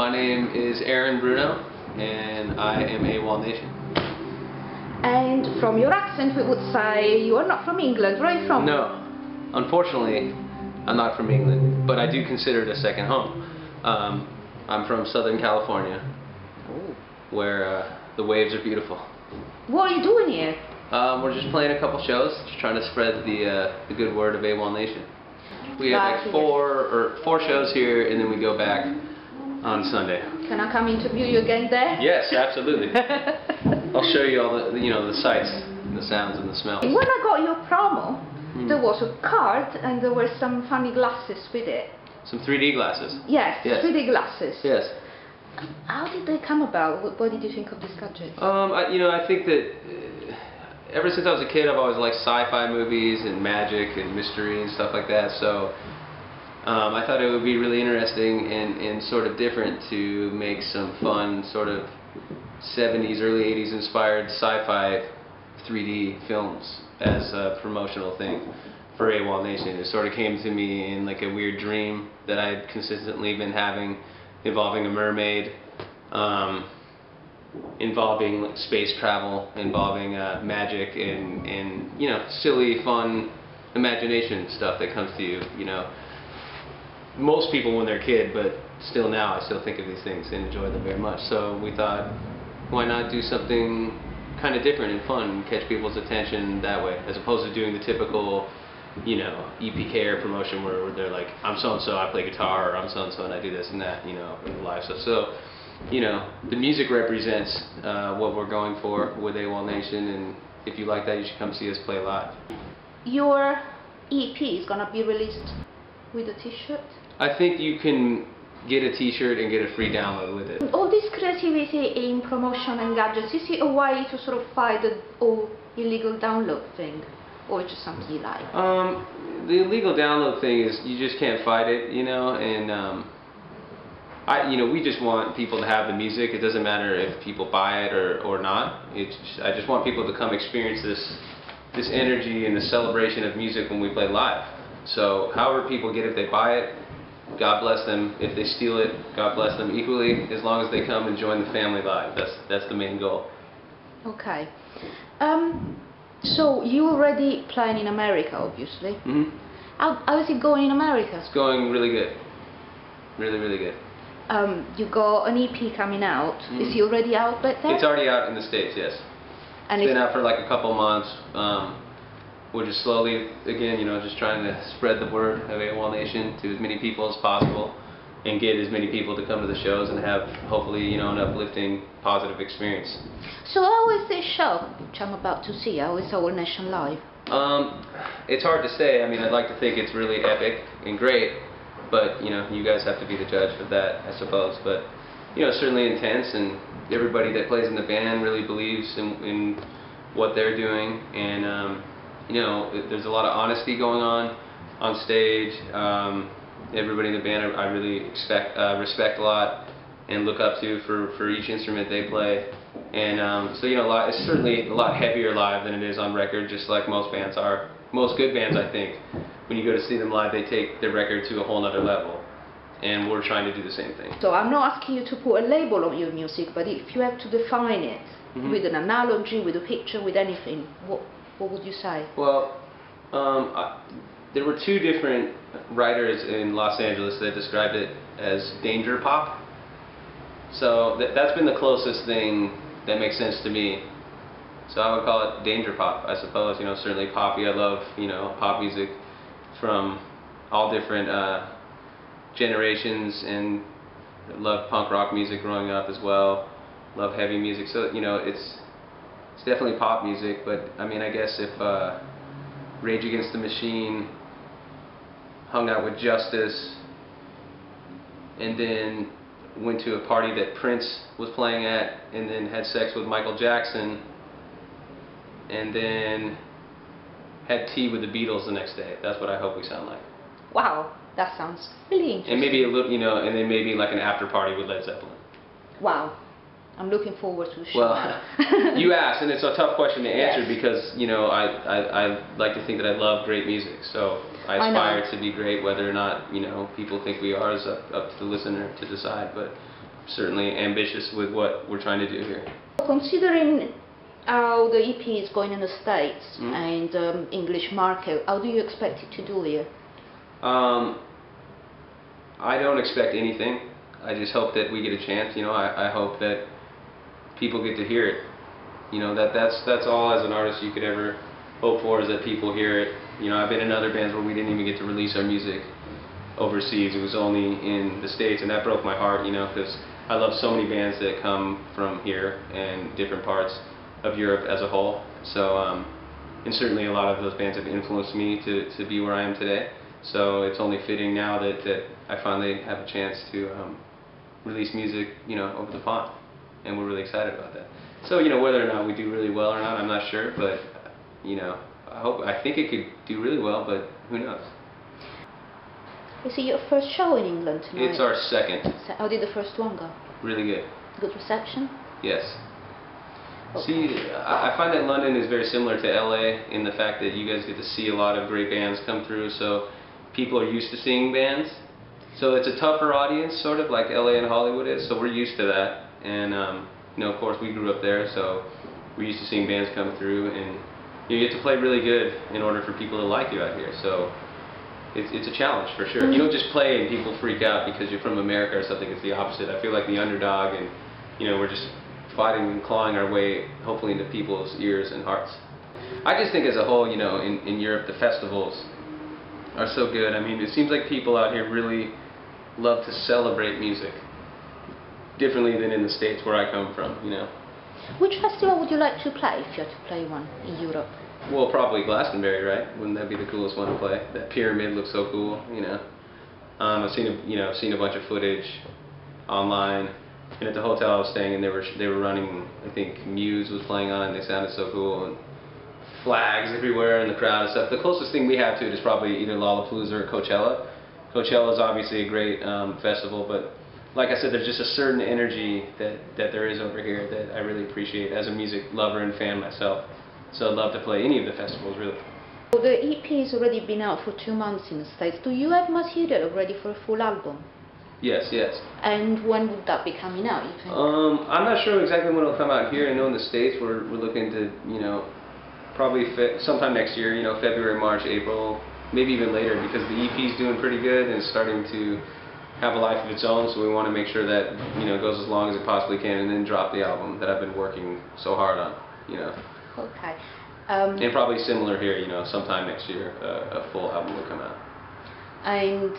My name is Aaron Bruno, and I am AWOLNATION. And from your accent, we would say you are not from England. Where are you from? No, unfortunately, I'm not from England, but I do consider it a second home. I'm from Southern California, where the waves are beautiful. What are you doing here? We're just playing a couple shows, just trying to spread the good word of AWOLNATION. We have like four shows here, and then we go back on Sunday. Can I come interview you again there? Yes, absolutely. I'll show you all the sights, and the sounds, and the smells. When I got your promo, there was a card and there were some funny glasses with it. Some 3D glasses. Yes, 3D glasses. Yes. How did they come about? What did you think of this gadget? I think that ever since I was a kid, I've always liked sci-fi movies and magic and mystery and stuff like that. So I thought it would be really interesting and sort of different to make some fun sort of 70s, early 80s inspired sci-fi 3D films as a promotional thing for AWOLNATION. It sort of came to me in like a weird dream that I'd consistently been having, involving a mermaid, involving like space travel, involving magic and silly, fun imagination stuff that comes to you. Most people when they're a kid, but still now I still think of these things and enjoy them very much. So we thought, why not do something kind of different and fun and catch people's attention that way, as opposed to doing the typical EPK or promotion where they're like, I'm so-and-so, I play guitar, or I'm so-and-so and I do this and that, live stuff. So, the music represents what we're going for with AWOLNATION, and if you like that, you should come see us play live. Your EP is going to be released with a t-shirt? I think you can get a t-shirt and get a free download with it. All this creativity in promotion and gadgets, is it a way to sort of fight the whole illegal download thing? Or just something you like? The illegal download thing is you just can't fight it, and we just want people to have the music. It doesn't matter if people buy it or not. I just want people to come experience this energy and the celebration of music when we play live. So however people get it, if they buy it, God bless them. If they steal it, God bless them equally, as long as they come and join the family live. That's the main goal. Okay. So you already playing in America, obviously. Mm-hmm. How is it going in America? It's going really good. Really, really good. You got an EP coming out. Mm-hmm. Is it already out there? It's already out in the States, yes. And it's been out for like a couple months. We're just slowly, again, just trying to spread the word of AWOLNATION to as many people as possible and get as many people to come to the shows and have, hopefully, an uplifting, positive experience. So how is this show, which I'm about to see? How is AWOLNATION live? It's hard to say. I mean, I'd like to think it's really epic and great, but, you guys have to be the judge of that, I suppose. But, certainly intense, and everybody that plays in the band really believes in what they're doing, and, there's a lot of honesty going on stage. Everybody in the band I really respect a lot and look up to for each instrument they play. And so it's certainly a lot heavier live than it is on record, just like most bands are. Most good bands, I think, when you go to see them live, they take their record to a whole nother level. And we're trying to do the same thing. So I'm not asking you to put a label on your music, but if you have to define it with an analogy, with a picture, with anything, what would you say? Well, there were two different writers in Los Angeles that described it as danger pop. So that's been the closest thing that makes sense to me. So I would call it danger pop, I suppose. Certainly poppy. I love, pop music from all different generations, and love punk rock music growing up as well. Love heavy music. So, it's definitely pop music, but I mean, I guess if Rage Against the Machine hung out with Justice and then went to a party that Prince was playing at and then had sex with Michael Jackson and then had tea with the Beatles the next day, that's what I hope we sound like. Wow, that sounds really interesting. And maybe a little, and then maybe like an after party with Led Zeppelin. Wow. I'm looking forward to the show. Well, you asked, and it's a tough question to answer because, I like to think that I love great music. So I aspire to be great, whether or not, people think we are is up to the listener to decide. But certainly ambitious with what we're trying to do here. Considering how the EP is going in the States and English market, how do you expect it to do here? I don't expect anything. I just hope that we get a chance. You know, I hope that people get to hear it. You know, that's all as an artist you could ever hope for, is that people hear it. You know, I've been in other bands where we didn't even get to release our music overseas. It was only in the States, and that broke my heart, you know, because I love so many bands that come from here and different parts of Europe as a whole. So, and certainly a lot of those bands have influenced me to be where I am today. So it's only fitting now that I finally have a chance to release music, you know, over the pond, and we're really excited about that. So, you know, whether or not we do really well or not, I'm not sure, but, you know, I think it could do really well, but who knows? Is it your first show in England tonight? It's our second. How did the first one go? Really good. Good reception? Yes. Okay. See, I find that London is very similar to LA in the fact that you guys get to see a lot of great bands come through, so people are used to seeing bands. So it's a tougher audience, sort of like LA and Hollywood is, so we're used to that. And, you know, of course we grew up there, so we're used to seeing bands come through, and you get to play really good in order for people to like you out here. So it's a challenge for sure. You don't just play and people freak out because you're from America or something. It's the opposite. I feel like the underdog, and, you know, we're just fighting and clawing our way, hopefully, into people's ears and hearts. I just think as a whole, you know, in Europe, the festivals are so good. I mean, it seems like people out here really love to celebrate music differently than in the States where I come from, you know. Which festival would you like to play if you had to play one in Europe? Well, probably Glastonbury, right? Wouldn't that be the coolest one to play? That pyramid looks so cool, you know. I've seen a bunch of footage online, and at the hotel I was staying in, they were running, I think Muse was playing on it, and they sounded so cool, and flags everywhere in the crowd and stuff. The closest thing we have to it is probably either Lollapalooza or Coachella. Coachella is obviously a great festival, but like I said, there's just a certain energy that there is over here that I really appreciate as a music lover and fan myself. So I'd love to play any of the festivals, really. The EP has already been out for 2 months in the States. Do you have material already for a full album? Yes, yes. And when would that be coming out, you think? I'm not sure exactly when it'll come out here. I know in the States we're looking to, you know, probably sometime next year, you know, February, March, April, maybe even later, because the EP's doing pretty good and it's starting to have a life of its own, so we want to make sure that, you know, it goes as long as it possibly can, and then drop the album that I've been working so hard on, you know. Okay. And probably similar here, you know, sometime next year, a full album will come out. And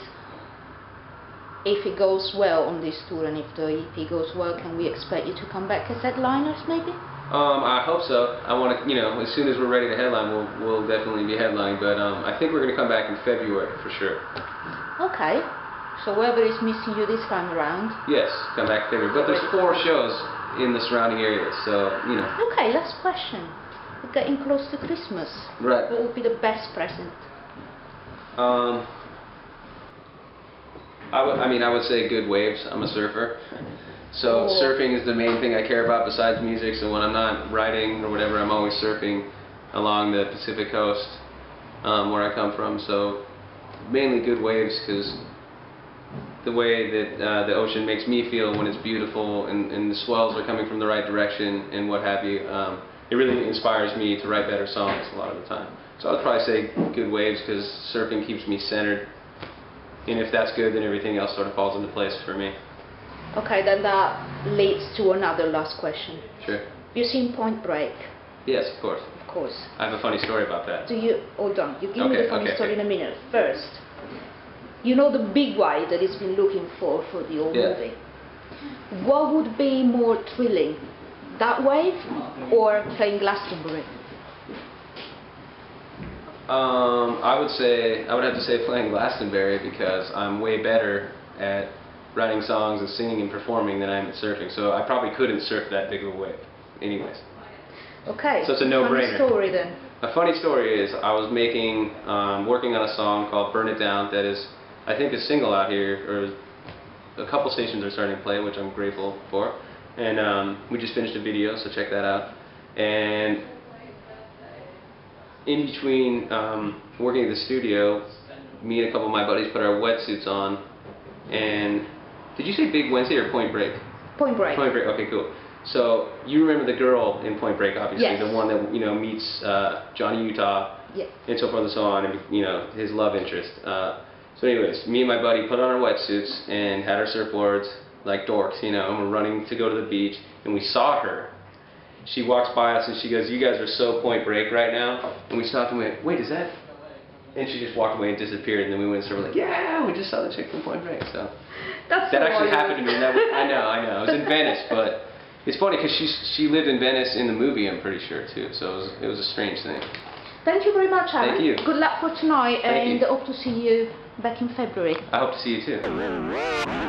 if it goes well on this tour, and if the EP goes well, can we expect you to come back as headliners, maybe? I hope so. I want to, you know, as soon as we're ready to headline, we'll definitely be headlining. But I think we're going to come back in February for sure. Okay. So whoever is missing you this time around? Yes, come back in February. But there's 4 shows in the surrounding areas, so you know. Okay, last question. We're getting close to Christmas. Right. What would be the best present? I would say good waves. I'm a surfer. So surfing is the main thing I care about besides music. So when I'm not writing or whatever, I'm always surfing along the Pacific coast where I come from. So mainly good waves, because the way that the ocean makes me feel when it's beautiful and the swells are coming from the right direction and what have you, it really inspires me to write better songs a lot of the time. So I would probably say good waves, because surfing keeps me centered. And if that's good, then everything else sort of falls into place for me. Okay, then that leads to another last question. Sure. You seen Point Break? Yes, of course. Of course. I have a funny story about that. Do you? Hold on. You give me the funny story in a minute. First, you know the big why that he's been looking for the whole movie. What would be more thrilling, that wave or playing Glastonbury? I would have to say playing Glastonbury, because I'm way better at writing songs and singing and performing than I am at surfing. So I probably couldn't surf that big of a wave anyways. Okay. So it's a no-brainer. Funny story then. A funny story is I was working on a song called Burn It Down that is, I think, a single out here, or a couple stations are starting to play, which I'm grateful for. And we just finished a video, so check that out. And in between working at the studio, me and a couple of my buddies put our wetsuits on, and did you say Big Wednesday or Point Break? Point Break. Point Break. Okay, cool. So you remember the girl in Point Break, obviously, yes. the one that meets Johnny Utah, yes. and so forth and so on, and his love interest. So anyways, me and my buddy put on our wetsuits and had our surfboards like dorks, and we're running to go to the beach, and we saw her. She walks by us and she goes, "You guys are so Point Break right now," and we stopped and went, "Wait, is that?" And she just walked away and disappeared, and then we went and started like, "Yeah, we just saw the chick from Point Break." So that actually happened to me. And I know. It was in Venice, but it's funny because she lived in Venice in the movie, I'm pretty sure too. So it was a strange thing. Thank you very much, Aaron. Thank you. Good luck for tonight, and hope to see you back in February. I hope to see you too.